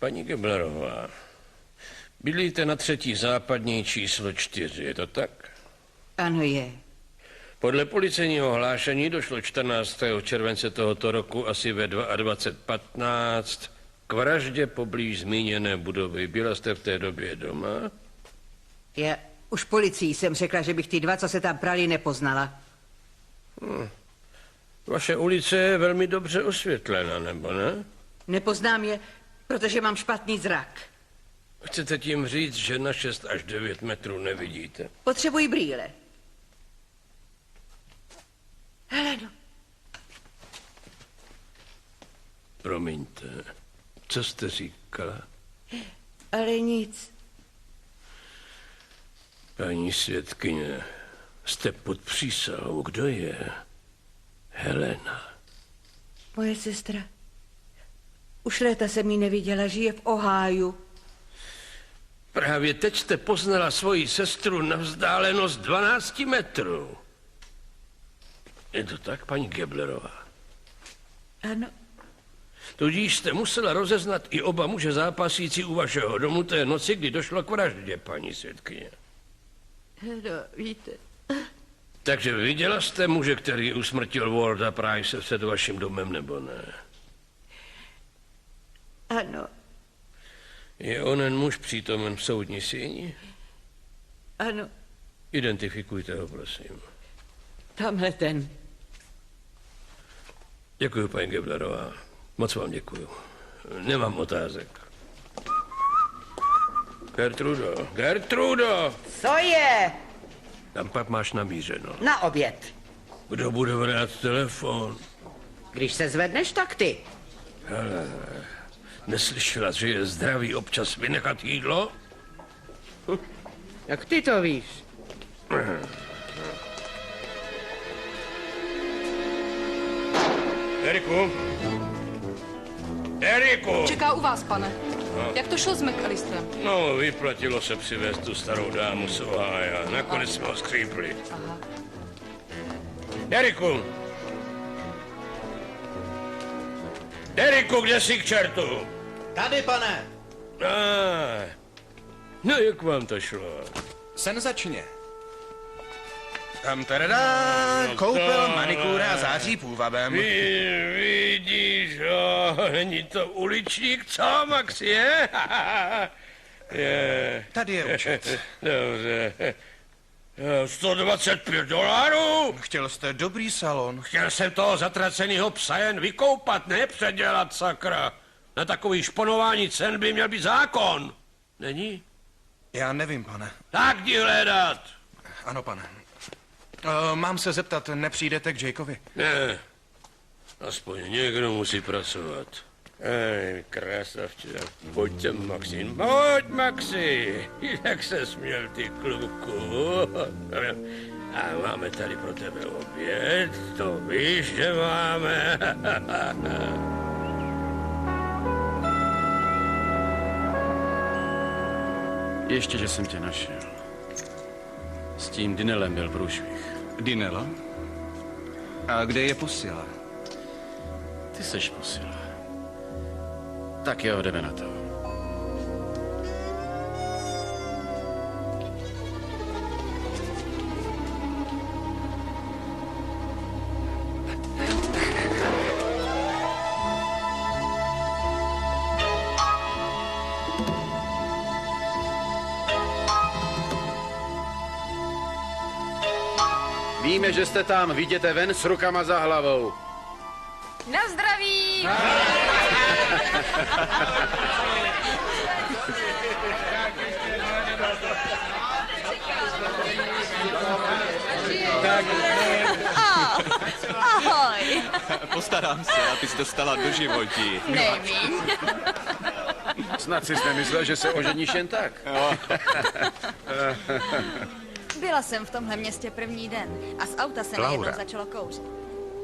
Paní Geblerová, bydlíte na 3. západní číslo 4, je to tak? Ano, je. Podle policejního hlášení došlo 14. července tohoto roku asi ve 22:15 k vraždě poblíž zmíněné budovy. Byla jste v té době doma? Já už policii jsem řekla, že bych ty dva, co se tam prali, nepoznala. Vaše ulice je velmi dobře osvětlena, nebo ne? Nepoznám je, protože mám špatný zrak. Chcete tím říct, že na 6 až 9 metrů nevidíte? Potřebuji brýle. Heleno. Promiňte, co jste říkala? Ale nic. Paní svědkyně, jste pod přísahou. Kdo je? Helena. Moje sestra. Už léta jsem ji neviděla, žije v Ohiu. Právě teď jste poznala svoji sestru na vzdálenost 12 metrů. Je to tak, paní Geblerová? Ano. Tudíž jste musela rozeznat i oba muže zápasící u vašeho domu té noci, kdy došlo k vraždě, paní svědkyně. No, víte. Takže viděla jste muže, který usmrtil Walda Price před vaším domem, nebo ne? Ano. Je onen muž přítomen v soudní síni? Ano. Identifikujte ho, prosím. Tamhle ten. Děkuji, paní Geblerová. Moc vám děkuju. Nemám otázek. Gertrudo, Gertrudo! Co je? Tam pak máš namířeno. Na oběd. Kdo bude vrát telefon? Když se zvedneš, tak ty. Hele, neslyšela, že je zdravý občas vynechat jídlo? Jak ty to víš? Eriku! Eriku! Čeká u vás, pane. Jak to šlo s McAllisterem? No, vyplatilo se přivést tu starou dámu z Ohája. Nakonec jsme ho skřípli. Aha. Eriku! Eriku, kde jsi k čertu? Tady, pane. No, jak vám to šlo? Senzačně. Tam tadadá, koupel, manikúra a září půvabem. Vidíš, není to uličník, co, Max, je? Je. Tady je účet. Dobře. $125? Chtěl jste dobrý salon. Chtěl jsem toho zatracenýho psa jen vykoupat, ne předělat, sakra. Na takový šponování cen by měl být zákon. Není? Já nevím, pane. Tak jdi hledat. Ano, pane. Mám se zeptat, nepřijdete k Jakeovi? Ne, aspoň někdo musí pracovat. Ej, krásavče, pojďte, Maxim. Pojď, Maxi, jak se směl, ty kluku. A máme tady pro tebe oběd, to víš, že máme. Ještě, že jsem tě našel. S tím Dinelem byl průšvih. Dinela? A kde je posila? Ty seš posila. Tak jo, jdeme na to. Víme, že jste tam, vyjděte ven s rukama za hlavou. Na zdraví! Ahoj! Postarám se, abys dostala do životí. Nejmíň. Snad jsi nemyslel, že se oženíš jen tak. Byla jsem v tomhle městě první den a z auta se najednou začalo kouřit.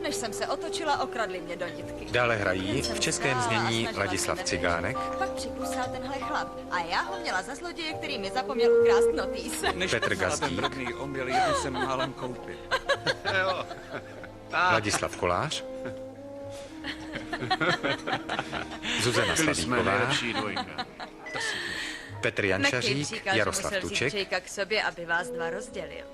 Než jsem se otočila, okradli mě do nitky. Dále hrají v českém znění Ladislav Cigánek, Pak přikusal tenhle chlap a já ho měla za zloděje, který mi zapomněl ukrást notýs. Petr Gazdík, Ten drobný omyl, jeden jsem málem koupil. Ladislav Kolář, Zuzana Byli jsme Slavíková, nejlepší dvojka. Petr Mackey Jančařík, říkal, že Jaroslav musel vzít Tuček, Jakea k sobě, aby vás dva rozdělil.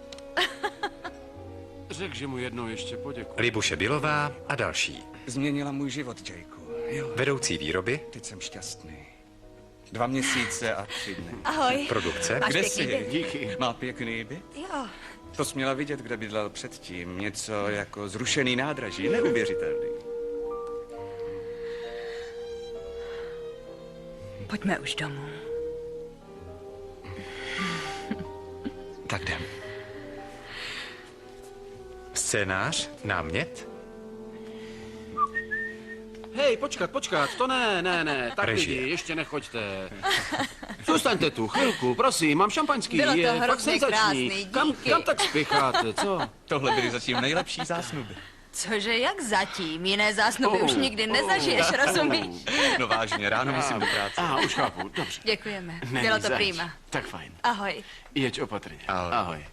Řekl, že mu jednou ještě poděkuji. Libuše Bilová a další. Změnila můj život, Jakeu. Jo, Vedoucí výroby, teď jsem šťastný. 2 měsíce a 3 dny. Ahoj. produkce, Máš Kde pěkný jsi? byt? Díky. Má pěkný byt? Jo. To jsi měla vidět, kde bydlel předtím. Něco jako zrušený nádraží. Neuvěřitelný. Pojďme už domů. Tak jdem. scénář, námět, Hej, počkat, to ne, tak Režie. lidi, ještě nechoďte. Zůstaňte tu, chvilku, prosím, mám šampaňský, Bylo to je fakt hrozně senzační. krásný, Kam díky. tak spěcháte, co? Tohle byly zatím nejlepší zásnuby. Cože, jak zatím? Jiné zásnuby už nikdy nezažiješ, rozumíš? No vážně, ráno musím do práce. Už chápu, dobře. Děkujeme. Není Bylo to zač. prýma. Tak fajn. Ahoj. Jeď opatrně. Ahoj. Ahoj.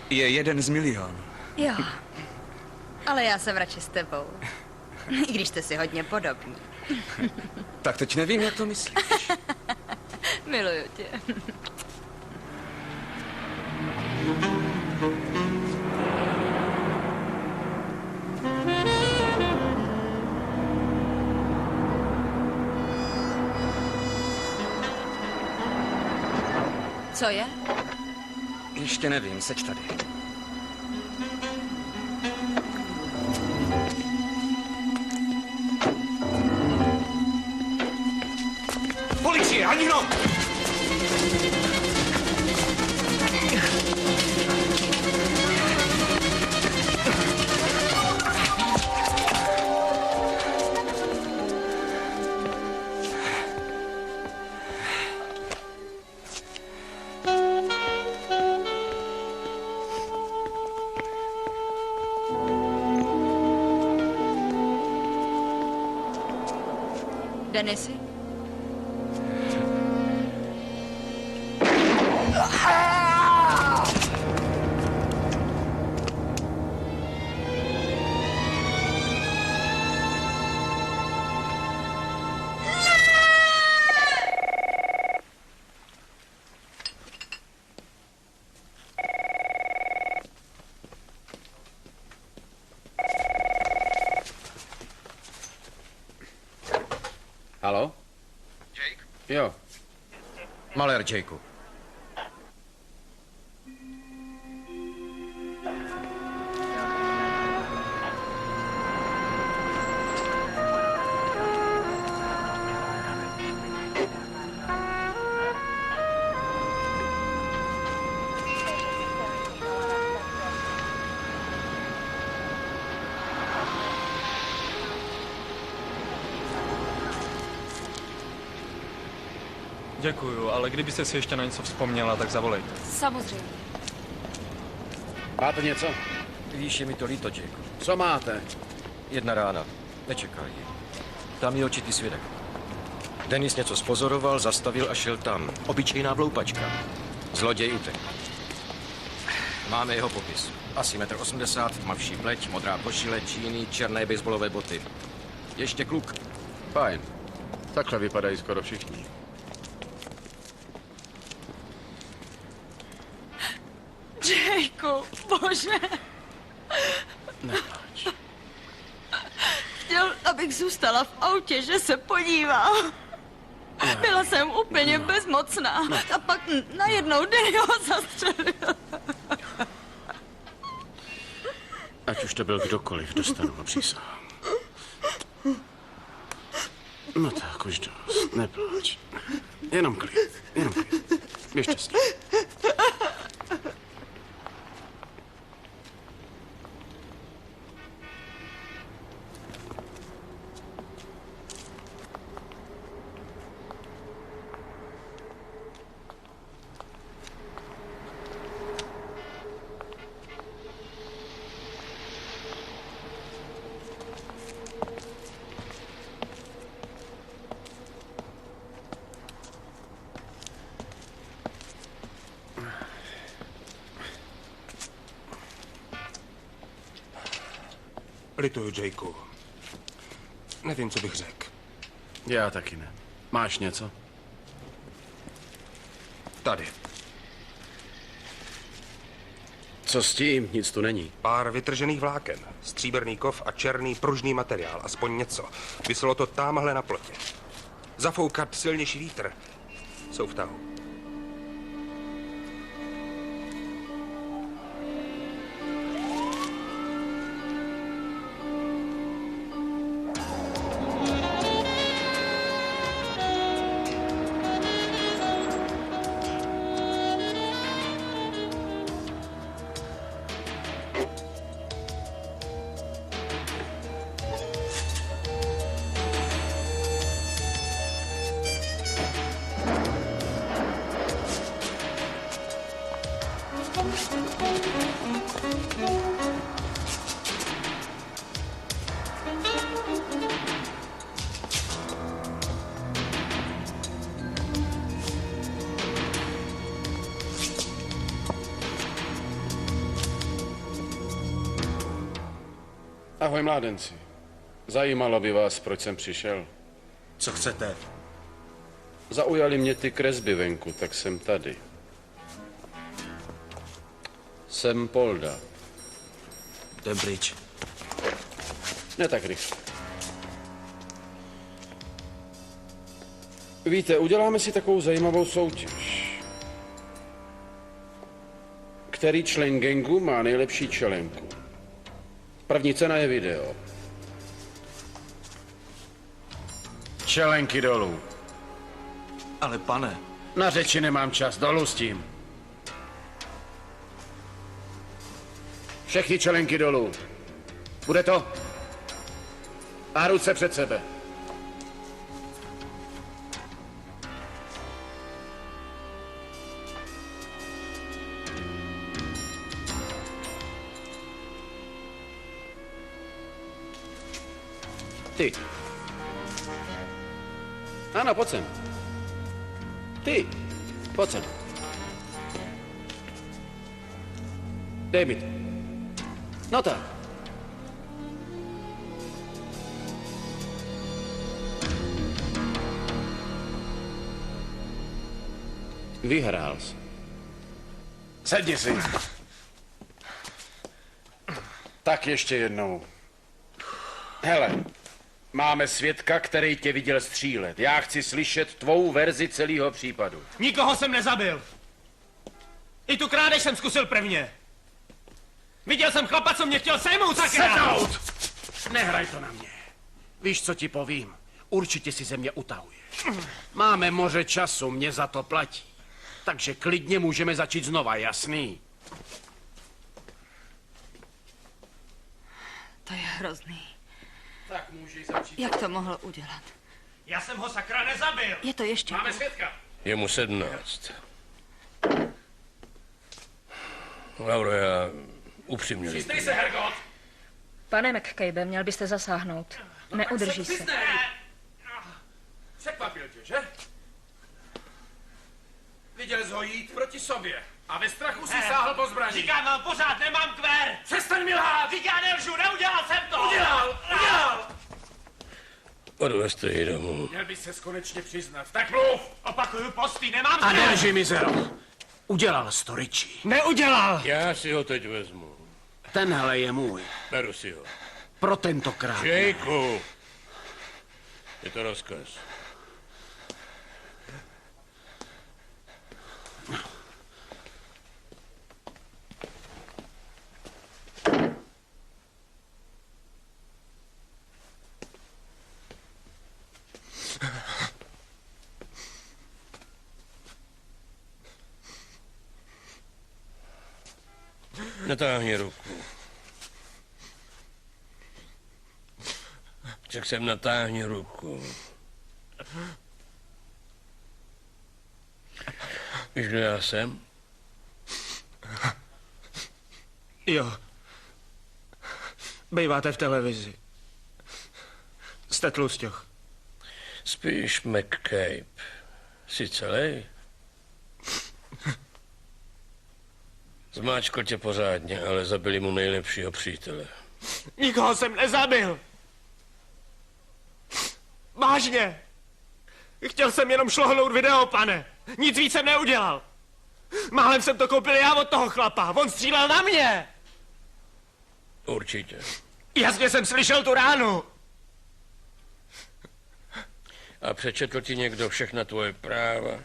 Je 1 z milionů. Jo. Ale já jsem radši s tebou. I když jste si hodně podobní. Tak teď nevím, jak to myslíš. Miluju tě. Co je? Ještě nevím, seď tady. Policie, ani hno! Denisy? Halo? Jake? Jo. malér Jakeu. Děkuju, ale kdybyste si ještě na něco vzpomněla, tak zavolejte. Samozřejmě. Máte něco? Víš, je mi to líto, Jake. Co máte? 1 rána. Nečekal ji. Tam je očitý svědek. Denis něco spozoroval, zastavil a šel tam. Obyčejná vloupačka. Zloděj utek. Máme jeho popis. Asi 1,80 m, tmavší pleť, modrá košile, džíny, černé baseballové boty. Ještě kluk. Fajn. Takhle vypadají skoro všichni. Jakeu, bože. Nepláč. Chtěl, abych zůstala v autě, že se podívá. Byla jsem úplně bezmocná. A pak najednou Danny ho zastřelil. Ať už to byl kdokoliv, dostanu ho, přísahám. No tak, už dost. Nepláč. Jenom klid. Běž šťastný. Lituju, Jakeu. Nevím, co bych řekl. Já taky ne. Máš něco? Tady. Co s tím? Nic tu není. Pár vytržených vláken, stříbrný kov a černý pružný materiál, aspoň něco. Vyselo to támhle na plotě. Zafoukat silnější vítr. Jsou v tahu. Ahoj, mládenci. Zajímalo by vás, proč jsem přišel. Co chcete? Zaujaly mě ty kresby venku, tak jsem tady. Jsem Polda. Jdem pryč. Ne tak rychle. Víte, uděláme si takovou zajímavou soutěž. Který člen gangu má nejlepší čelenku? První cena je video. Čelenky dolů. Ale pane. Na řeči nemám čas, dolů s tím. Všechny čelenky dolů. Bude to? A ruce před sebe. Ty. Ano, pojď sem. Ty. Pojď sem. Dej mi to. No tak. Vyhrál jsi. Sedni si. Tak ještě jednou. Hele, máme svědka, který tě viděl střílet. Já chci slyšet tvou verzi celého případu. Nikoho jsem nezabil. I tu krádež jsem zkusil prvně. Viděl jsem chlapa, co mě chtěl sejmout, sakra! Sednout! Nehraj to na mě. Víš, co ti povím? Určitě si ze mě utahuješ. Máme moře času, mě za to platí. Takže klidně můžeme začít znova, jasný? To je hrozný. Tak můžeš začít. Jak to mohl udělat? Já jsem ho sakra nezabil. Je to ještě... Máme svědka. Je mu 17. Lauro, já upřímně... Přistej se, Hergot! Pane McCabe, měl byste zasáhnout. Neudrží se. Překvapil tě, že? Viděl jsi ho jít proti sobě a ve strachu si sáhl po zbraní. Říkám vám pořád, nemám kver. Přestaň mi lhát! Říká, nelžu, neudělal jsem to. Udělal! Odvezte ji domů. Měl bys se konečně přiznat. Tak mluv! Opakuju, posty, nemám A kver. nelži, mizero. Udělal jsi to, Richie. Neudělal. Já si ho teď vezmu. Tenhle je můj. Beru si ho. Pro tentokrát. Jakeu! Je to rozkaz. Natáhni ruku. Řekl jsem, natáhni ruku. Víš, kdo já jsem? Jo. Býváte v televizi. Jste tlusťoch. Spíš McCabe. Jsi celý? Zmáčkl tě pořádně, ale zabili mu nejlepšího přítele. Nikoho jsem nezabil. Vážně. Chtěl jsem jenom šlohnout video, pane. Nic víc jsem neudělal. Málem jsem to koupil já od toho chlapa. On střílel na mě. Určitě. Jasně jsem slyšel tu ránu. A přečetl ti někdo všechna tvoje práva?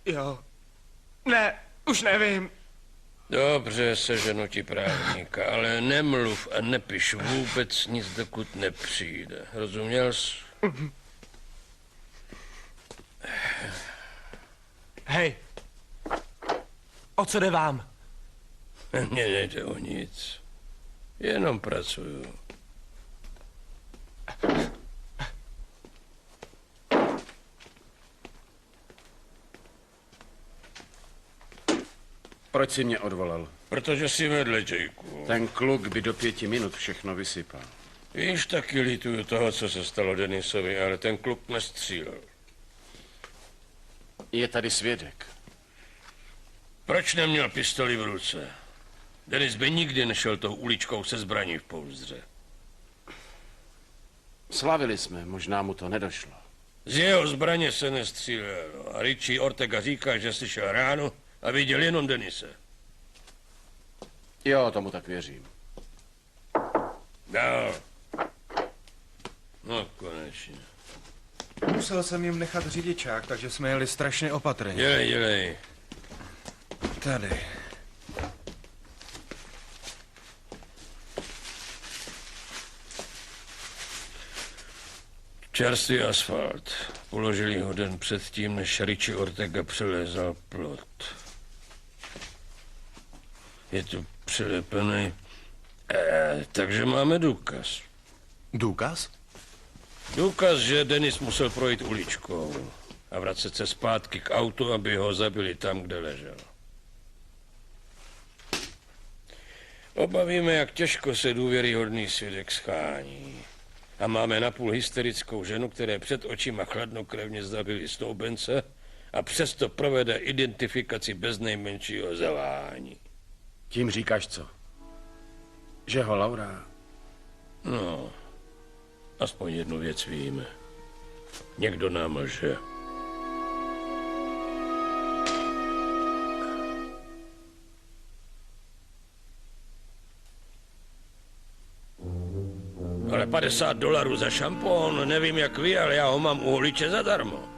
Jo. Ne, už nevím. Dobře, seženu ti právníka, ale nemluv a nepiš vůbec nic, dokud nepřijde. Rozuměl jsi? Hej. O co jde vám? Mně nejde o nic. Jenom pracuju. Proč jsi mě odvolal? Protože jsi vedle, Jakeu. Ten kluk by do 5 minut všechno vysypal. Víš, taky lituju toho, co se stalo Denisovi, ale ten kluk nestřílel. Je tady svědek. Proč neměl pistoli v ruce? Denis by nikdy nešel tou uličkou se zbraní v pouzdře. Slavili jsme, možná mu to nedošlo. Z jeho zbraně se nestřílelo a Richie Ortega říká, že slyšel ránu a viděl jenom Denise. Jo, tomu tak věřím. Dál. No, konečně. Musel jsem jim nechat řidičák, takže jsme jeli strašně opatrně. Dělej. Tady. Čerstvý asfalt. Uložili ho den předtím, než Richie Ortega přelézal plot. Je tu přilepený. Takže máme důkaz. Důkaz? Důkaz, že Denis musel projít uličkou a vracet se zpátky k autu, aby ho zabili tam, kde ležel. Obavíme, jak těžko se důvěryhodný svědek schání. A máme napůl hysterickou ženu, které před očima chladnokrevně zabili stoubence a přesto provede identifikaci bez nejmenšího zelání. Tím říkáš co? Že ho Laura... No, aspoň jednu věc víme. Někdo nám lže. Ale $50 za šampon, nevím jak vy, ale já ho mám u holiče zadarmo.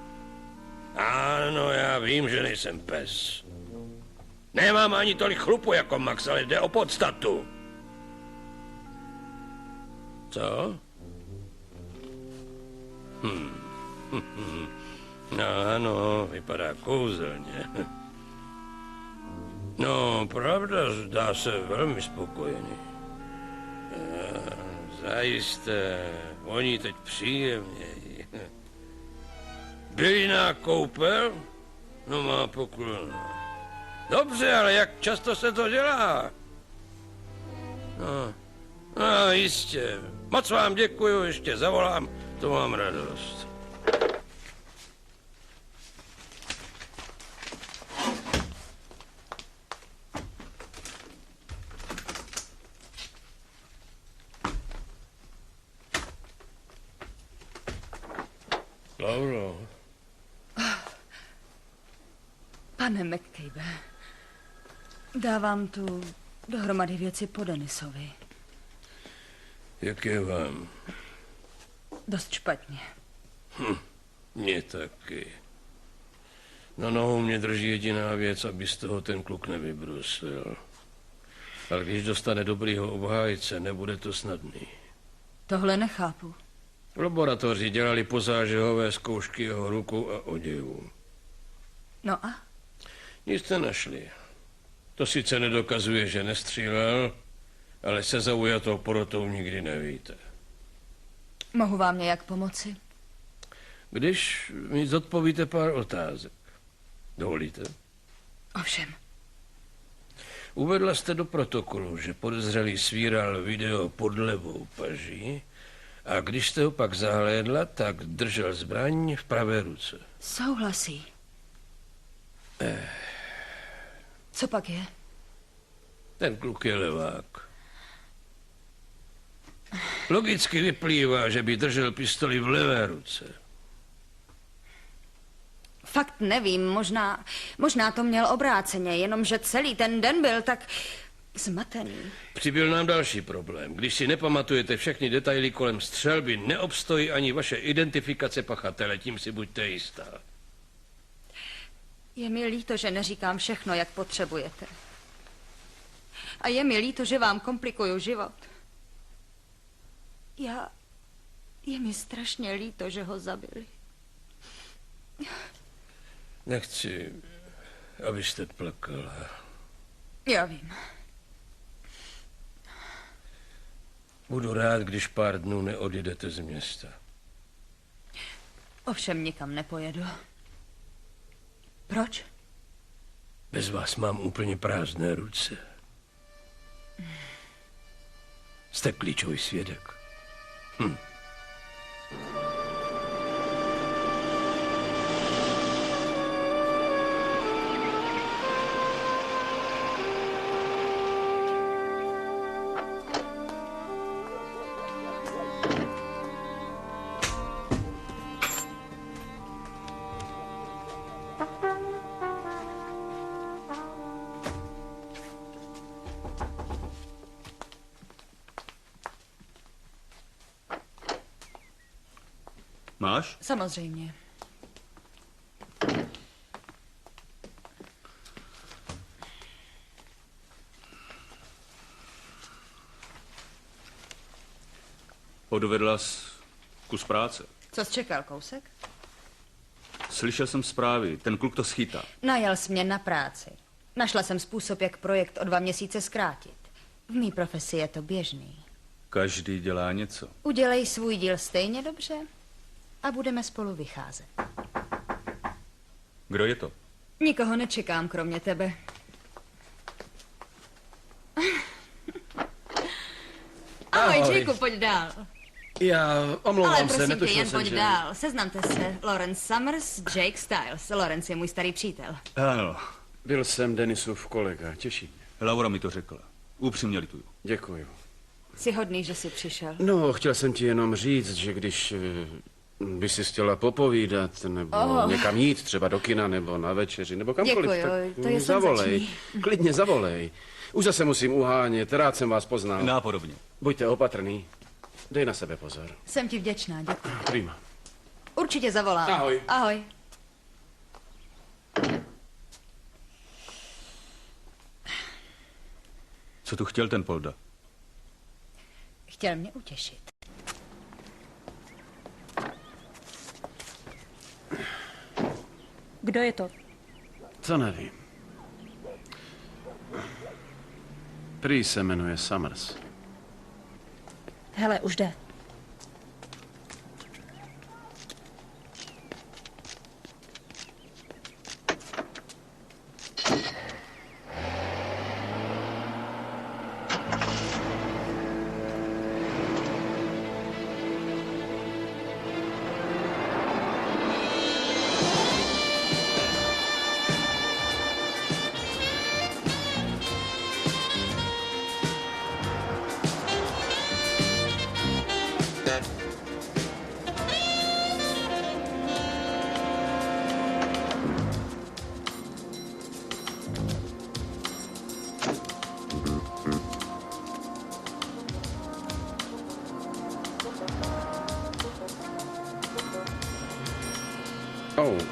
Ano, já vím, že nejsem pes. Nemám ani tolik chlupu jako Max, ale jde o podstatu. Co? Ano, vypadá kouzelně. No, pravda, zdá se velmi spokojený. Zajisté, voní teď příjemněji. Bylina koupel? No má poklonu. Dobře, ale jak často se to dělá? No, jistě. Moc vám děkuju, ještě zavolám, to mám radost. Lauro. Pane McCabe, dávám tu dohromady věci po Denisovi. Jak je vám? Dost špatně. Mně taky. Na nohou mě drží jediná věc, aby z toho ten kluk nevybrusil. Ale když dostane dobrýho obhájce, nebude to snadný. Tohle nechápu. V laboratoři dělali pozážehové zkoušky jeho rukou a oděvu. No a? Nic jste našli. To sice nedokazuje, že nestřílel, ale se zaujatou porotou nikdy nevíte. Mohu vám nějak pomoci? Když mi zodpovíte pár otázek. Dovolíte? Ovšem. Uvedla jste do protokolu, že podezřelý svíral video pod levou paží a když jste ho pak zahlédla, tak držel zbraň v pravé ruce. Souhlasí. Co pak je? Ten kluk je levák. Logicky vyplývá, že by držel pistoli v levé ruce. Fakt nevím, možná to měl obráceně, jenomže celý ten den byl tak zmatený. Přibyl nám další problém. Když si nepamatujete všechny detaily kolem střelby, neobstojí ani vaše identifikace pachatele, tím si buďte jistá. Je mi líto, že neříkám všechno, jak potřebujete. A je mi líto, že vám komplikuju život. Je mi strašně líto, že ho zabili. Nechci, abyste plakala. Já vím. Budu rád, když pár dnů neodjedete z města. Ovšem nikam nepojedu. Proč? Bez vás mám úplně prázdné ruce. Jste klíčový svědek. Máš? Samozřejmě. Odvedla jsi kus práce. Co jsi čekal, kousek? Slyšel jsem zprávy, ten kluk to schytá. Najel jsi mě na práci. Našla jsem způsob, jak projekt o 2 měsíce zkrátit. V mý profesi je to běžný. Každý dělá něco. Udělej svůj díl stejně dobře a budeme spolu vycházet. Kdo je to? Nikoho nečekám, kromě tebe. Ahoj, Jakeu, pojď dál. Já omlouvám Ale se, prosím tě, netušil jen jsem, pojď že... dál. Seznamte se. Lawrence Summers, Jake Styles. Lawrence je můj starý přítel. Ano. Byl jsem Denisův kolega, těší mě. Laura mi to řekla. Upřímně lituju. Děkuju. Jsi hodný, že jsi přišel. No, chtěl jsem ti jenom říct, že když by si chtěla popovídat, nebo někam jít, třeba do kina, nebo na večeři, nebo kamkoliv, Děkuju, tak to je zavolej. senzační. Klidně zavolej. Už zase musím uhánět, rád jsem vás poznal. Nápodobně. Buďte opatrný. Dej na sebe pozor. Jsem ti vděčná, děkuji. Prima. Určitě zavolám. Ahoj. Ahoj. Co tu chtěl ten Polda? Chtěl mě utěšit. Kdo je to? To nevím. Prý se jmenuje Summers. Hele, už jde.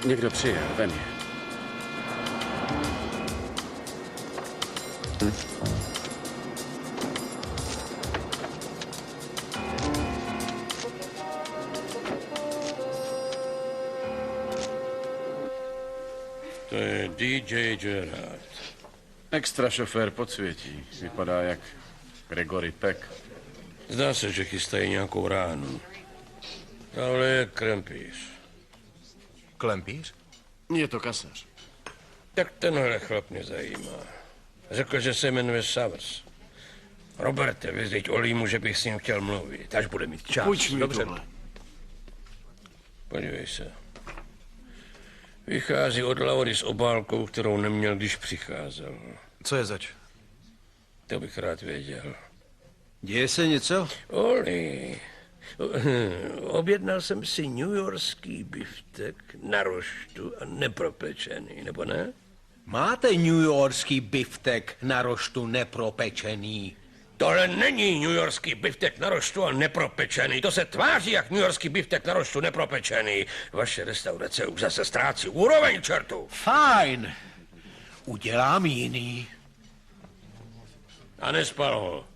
Někdo přijel, vem je. To je DJ Gerard. Extra šofér podsvětí. Vypadá jak Gregory Peck. Zdá se, že chystají nějakou ránu. Ale je krempíř. Klempíř? Je to kasař. Tak tenhle chlap mě zajímá. Řekl, že se jmenuje Summers. Roberte, vyzděť Olímu, že bych s ním chtěl mluvit, až bude mít čas. Půjč mi Dobře. tohle. Podívej se. Vychází od Laury s obálkou, kterou neměl, když přicházel. Co je zač? To bych rád věděl. Děje se něco? Oli, objednal jsem si newyorský biftek na roštu a nepropečený, nebo ne? Máte newyorský biftek na roštu nepropečený. Tohle není newyorský biftek na roštu a nepropečený. To se tváří jak newyorský biftek na roštu nepropečený. Vaše restaurace už zase ztrácí úroveň, čertu. Fajn. Udělám jiný. A nespal ho.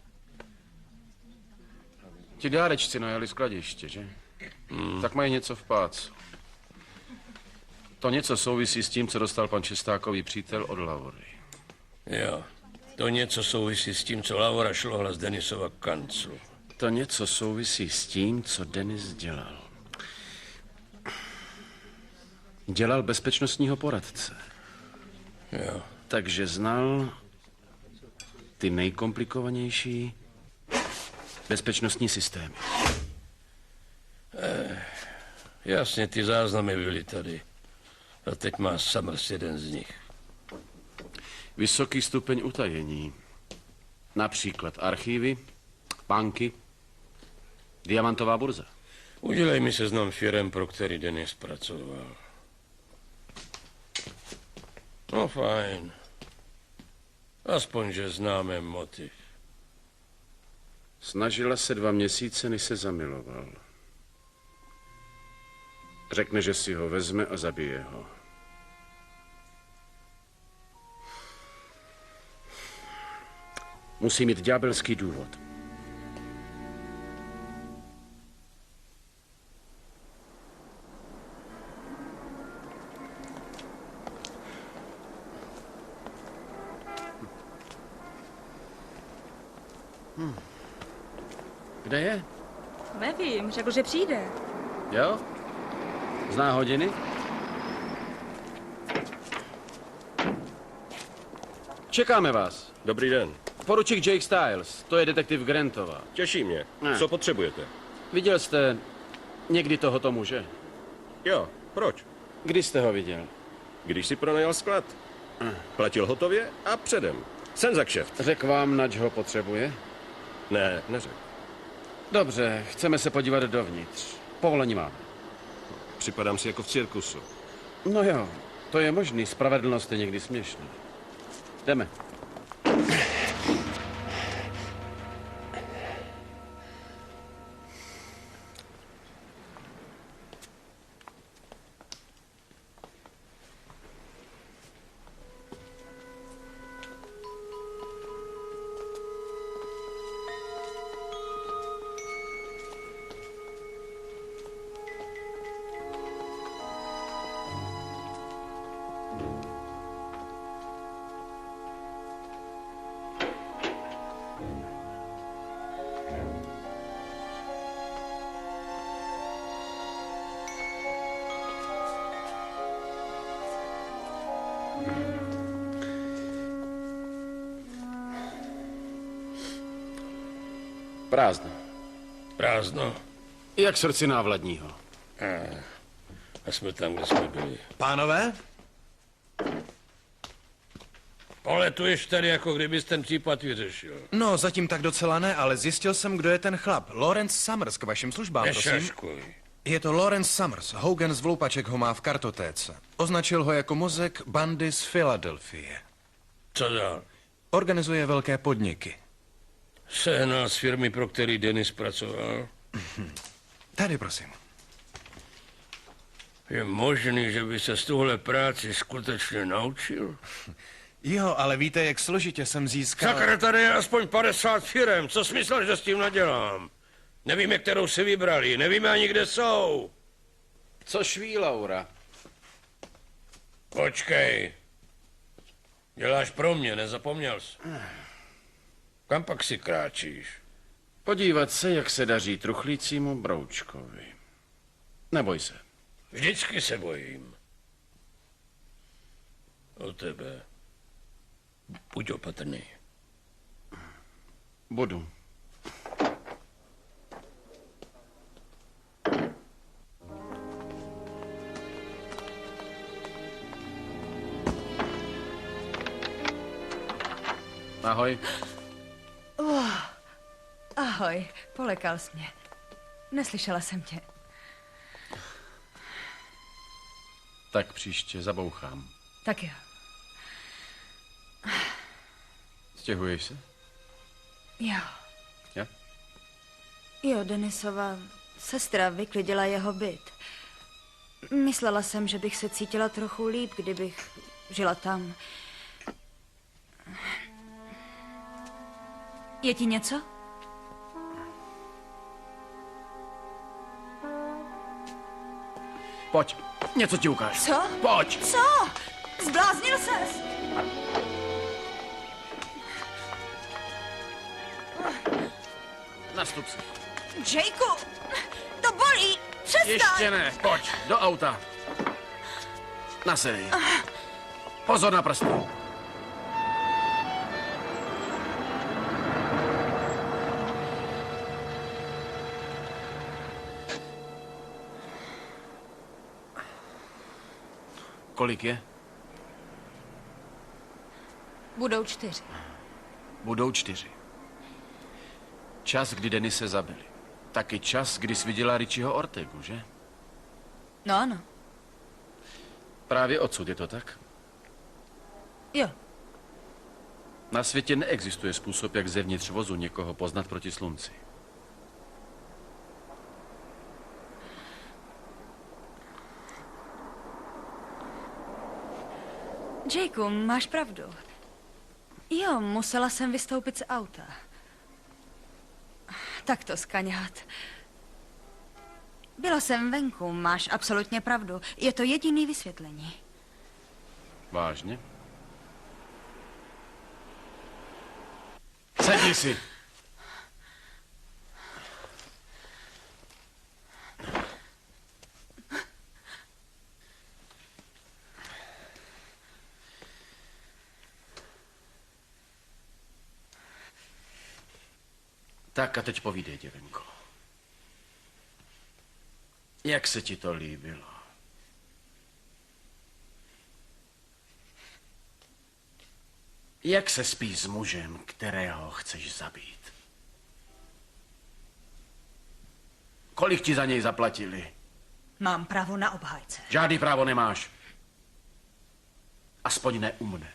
Ti dárečci najeli skladiště, že? Tak mají něco v pácu. To něco souvisí s tím, co dostal pan Čestákový přítel od Lavory. Jo, to něco souvisí s tím, co Lavora šlohla z Denisova kanclu. To něco souvisí s tím, co Denis dělal. Dělal bezpečnostního poradce. Jo. Takže znal ty nejkomplikovanější bezpečnostní systémy. Jasně, ty záznamy byly tady. A teď má Summers jeden z nich. Vysoký stupeň utajení. Například archívy, banky, diamantová burza. Udělej mi seznam firem, pro který Denis pracoval. No fajn. Aspoň, že známe motiv. Snažila se 2 měsíce, než se zamiloval. Řekne, že si ho vezme a zabije ho. Musí mít ďábelský důvod. Kde je? Nevím, řekl, že přijde. Jo? Zná hodiny? Čekáme vás. Dobrý den. Poručík Jake Styles, to je detektiv Grantova. Těší mě. Ne. Co potřebujete? Viděl jste někdy tohoto muže? Jo, proč? Kdy jste ho viděl? Když si pronajal sklad. Platil hotově a předem. Sen za kšeft. Řekl vám, nač ho potřebuje? Ne, neřekl. Dobře, chceme se podívat dovnitř. Povolení máme. Připadám si jako v cirkusu. No jo, to je možný. Spravedlnost je někdy směšná. Jdeme. Prázdno. Prázdno? Jak srdci návladního. A jsme tam, kde jsme byli. Pánové? Poletuješ tady, jako kdybys ten případ vyřešil. No, zatím tak docela ne, ale zjistil jsem, kdo je ten chlap. Lawrence Summers, k vašim službám, prosím. Nešaškuj. Je to Lawrence Summers. Hogan z Vloupaček ho má v kartotéce. Označil ho jako mozek bandy z Filadelfie. Co dál? Organizuje velké podniky. Sehnal z firmy, pro který Denis pracoval. Tady, prosím. Je možný, že by se z tuhle práci skutečně naučil? Jo, ale víte, jak složitě jsem získal... Sakra, tady je aspoň 50 firem. Co jsi myslel, že s tím nadělám? Nevíme, kterou si vybrali. Nevíme ani, kde jsou. Co šví, Laura? Počkej. Děláš pro mě, nezapomněl jsi. Kam pak si kráčíš? Podívat se, jak se daří truchlícímu broučkovi. Neboj se. Vždycky se bojím. O tebe. Buď opatrný. Budu. Ahoj. Ahoj, polekal jsi mě. Neslyšela jsem tě. Tak příště zabouchám. Tak jo. Stěhuješ se? Jo. Ja? Jo, Denisova sestra vyklidila jeho byt. Myslela jsem, že bych se cítila trochu líp, kdybych žila tam. Je ti něco? Pojď, něco ti ukážu. Co? Pojď. Co? Zbláznil ses? Nastup si. Jakeu, to bolí. Přestaň. Ještě ne, pojď, do auta. Nasedej. Pozor na prsty. Kolik je? Budou 4. Budou 4. Čas, kdy Denise zabili. Taky čas, kdy jsi viděla Richieho Ortegu, že? No ano. Právě odsud je to tak? Jo. Na světě neexistuje způsob, jak zevnitř vozu někoho poznat proti slunci. Jakeu, máš pravdu. Jo, musela jsem vystoupit z auta. Tak to skaňat. Byla jsem venku, máš absolutně pravdu. Je to jediný vysvětlení. Vážně? Sedni si. Tak a teď povídej, děvenko. Jak se ti to líbilo? Jak se spí s mužem, kterého chceš zabít? Kolik ti za něj zaplatili? Mám právo na obhájce. Žádný právo nemáš. Aspoň ne u mne.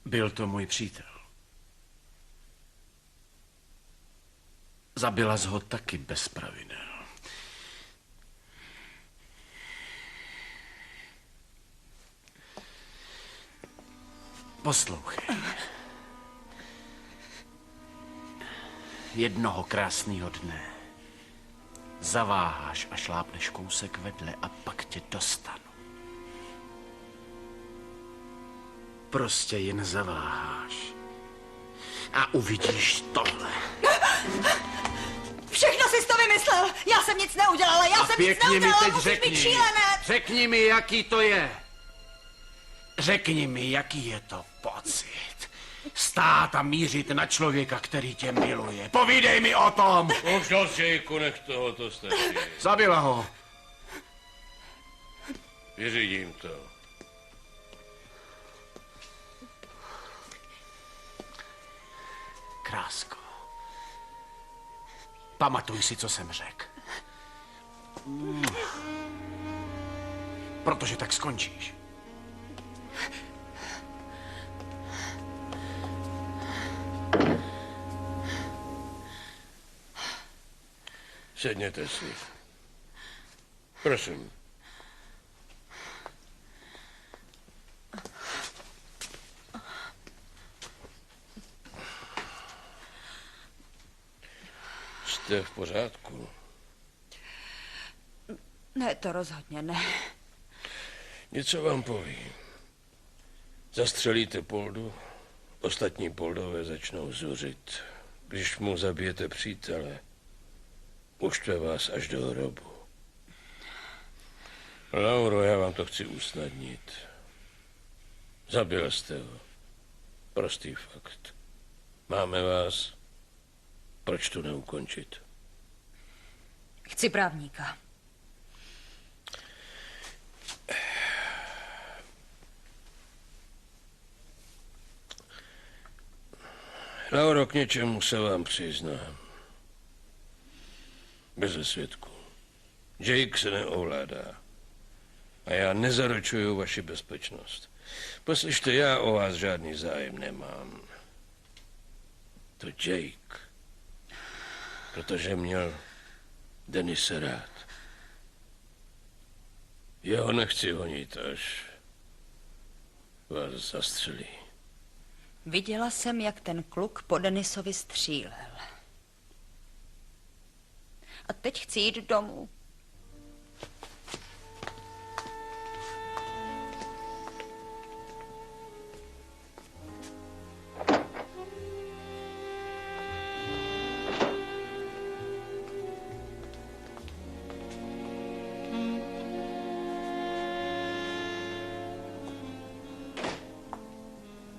Byl to můj přítel. Zabila jsi ho taky bez pravidel. Poslouchej. Jednoho krásného dne zaváháš a šlápneš kousek vedle a pak tě dostanu. Prostě jen zaváháš a uvidíš tohle. Všechno jsi to vymyslel! Já jsem nic neudělala, já jsem nic neudělala, musíš být šílenec! Řekni mi, jaký to je. Řekni mi, jaký je to pocit. Stát a mířit na člověka, který tě miluje. Povídej mi o tom! Už dost, Jakeu, nech toho, to stačí. Zabila ho. Vyřídím to. Krásko. Pamatuj si, co jsem řekl. Protože tak skončíš. Sedněte si. Prosím. Jste v pořádku? Ne, to rozhodně ne. Něco vám povím. Zastřelíte Poldu, ostatní Poldové začnou zuřit. Když mu zabijete přítele, uštve vás až do hrobu. Lauro, já vám to chci usnadnit. Zabil jste ho. Prostý fakt. Máme vás. Proč tu neukončit? Chci právníka. Lauro, k něčemu se vám přiznám. Beze svědků. Jake se neovládá. A já nezaručuju vaši bezpečnost. Poslyšte, já o vás žádný zájem nemám. To Jake. Protože měl Denise rád. Já ho nechci honit, až vás zastřelí. Viděla jsem, jak ten kluk po Denisovi střílel. A teď chci jít domů.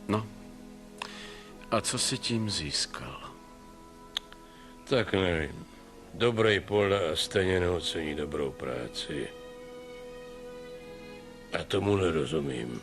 No, a co si tím získal? Tak nevím. Dobrý Polda stejně neocení dobrou práci. A tomu nerozumím.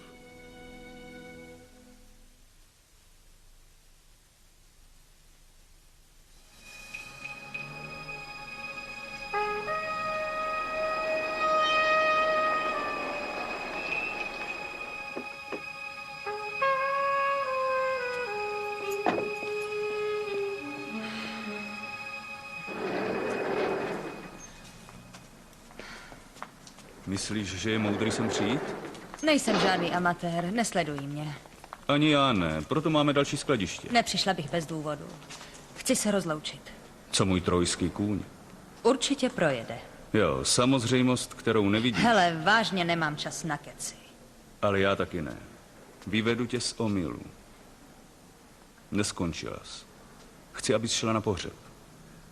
Myslíš, že je moudrý sem přijít? Nejsem žádný amatér, nesleduj mě. Ani já ne, proto máme další skladiště. Nepřišla bych bez důvodu. Chci se rozloučit. Co můj trojský kůň? Určitě projede. Jo, samozřejmost, kterou nevidíš. Hele, vážně nemám čas na keci. Ale já taky ne. Vyvedu tě z omylu. Neskončila jsi. Chci, abys šla na pohřeb.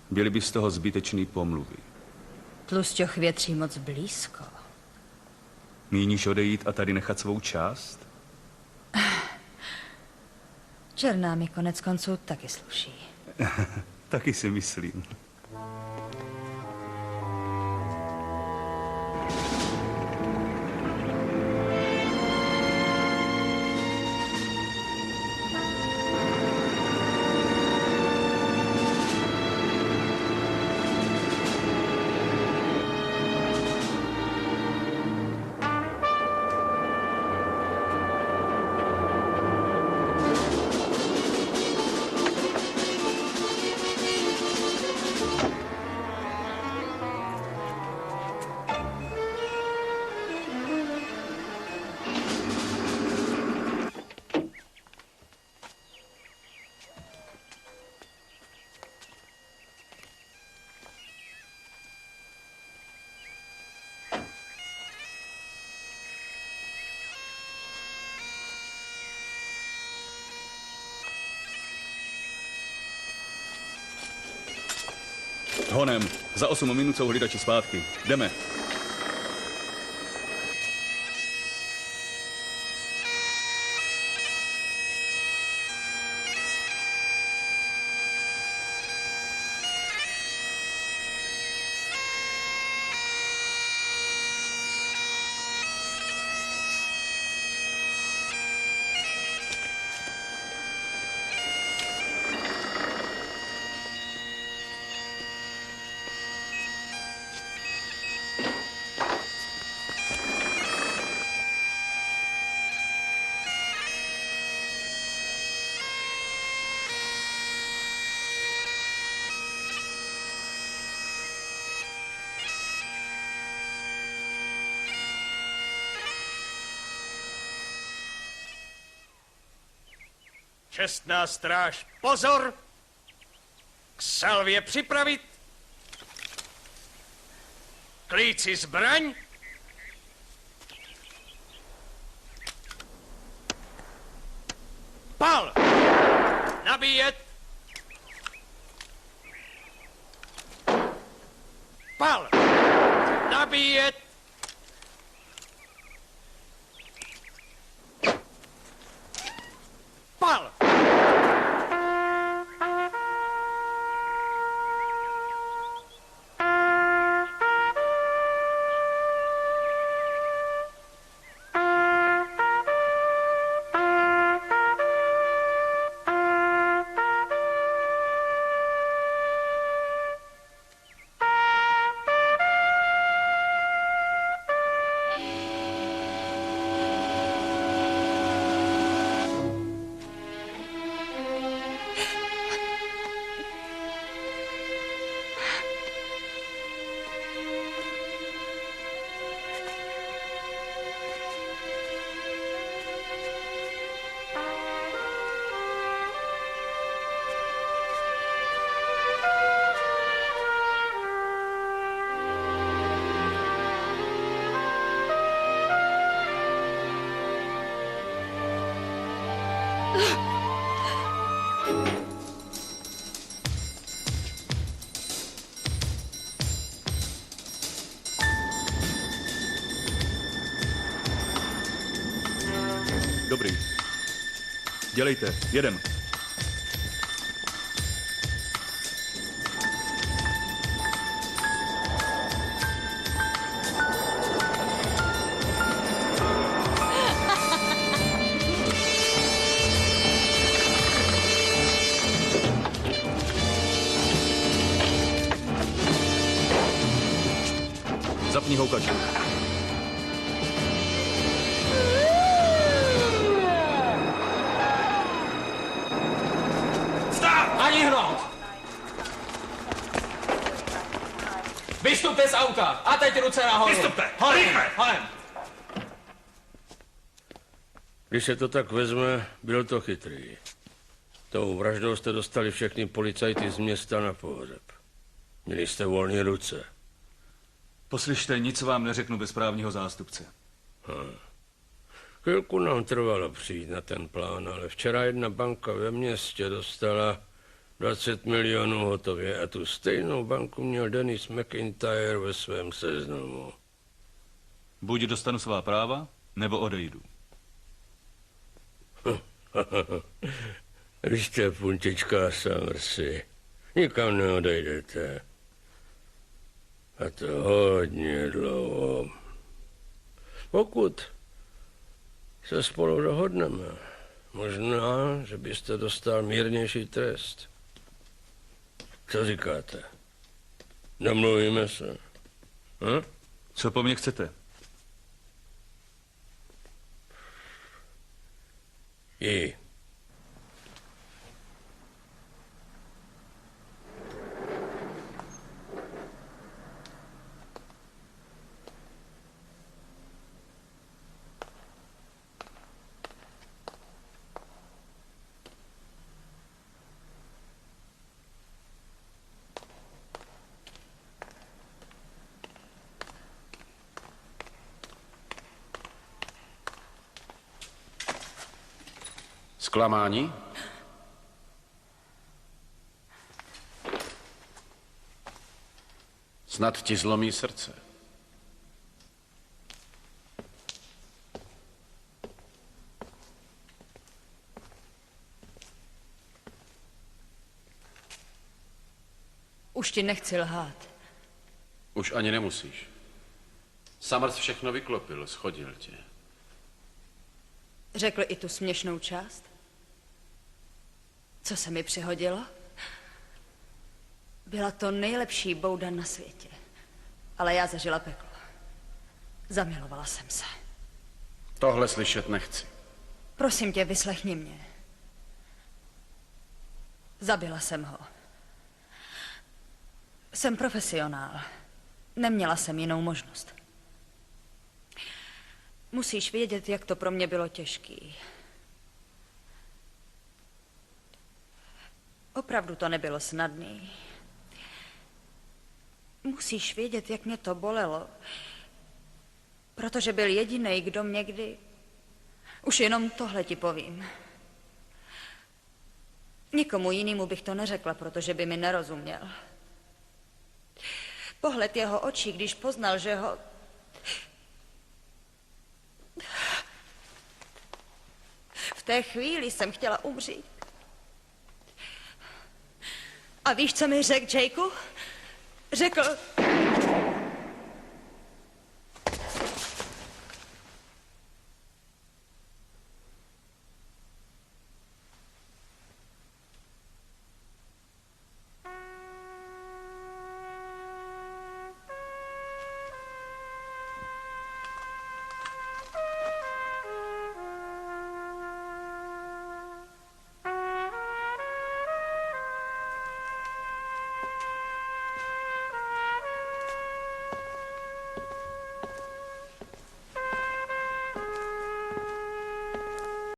Byly by z toho zbytečný pomluvy. Tlusťoch větří moc blízko. Míníš odejít a tady nechat svou část? Černá mi konec konců taky sluší. Taky si myslím. Honem, za 8 minut jsou hlídači zpátky. Jdeme. Čestná stráž, pozor! K salvě připravit. Klíci zbraň. Pal! Nabíjet. Pal! Nabíjet. Pal! Dobrý. Dělejte, jedem. Zapni houkačku. Ani hnout! Vystupte z auta a teď ruce nahoru. Vystupte! Honem! Když se to tak vezme, byl to chytrý. Tou vraždou jste dostali všechny policajty z města na pohřeb. Měli jste volné ruce. Poslyšte, nic vám neřeknu bez právního zástupce. Chvilku nám trvalo přijít na ten plán, ale včera jedna banka ve městě dostala 20 milionů hotově a tu stejnou banku měl Dennis McIntyre ve svém seznamu. Buď dostanu svá práva, nebo odejdu. Vy jste puntička Summersy. Nikam neodejdete. A to hodně dlouho. Pokud se spolu dohodneme, možná, že byste dostal mírnější trest. Co říkáte? Domluvíme se. Co po mně chcete? Jí. Zklamání? Snad ti zlomí srdce. Už ti nechci lhát. Už ani nemusíš. Summers všechno vyklopil, schodil tě. Řekl i tu směšnou část? Co se mi přihodilo? Byla to nejlepší bouda na světě. Ale já zažila peklo. Zamilovala jsem se. Tohle slyšet nechci. Prosím tě, vyslechni mě. Zabila jsem ho. Jsem profesionál. Neměla jsem jinou možnost. Musíš vědět, jak to pro mě bylo těžký. Opravdu to nebylo snadný. Musíš vědět, jak mě to bolelo. Protože byl jediný, kdo mě kdy... Už jenom tohle ti povím. Nikomu jinému bych to neřekla, protože by mi nerozuměl. Pohled jeho očí, když poznal, že ho... V té chvíli jsem chtěla umřít. A víš, co mi řekl, Jakeu? Řekl...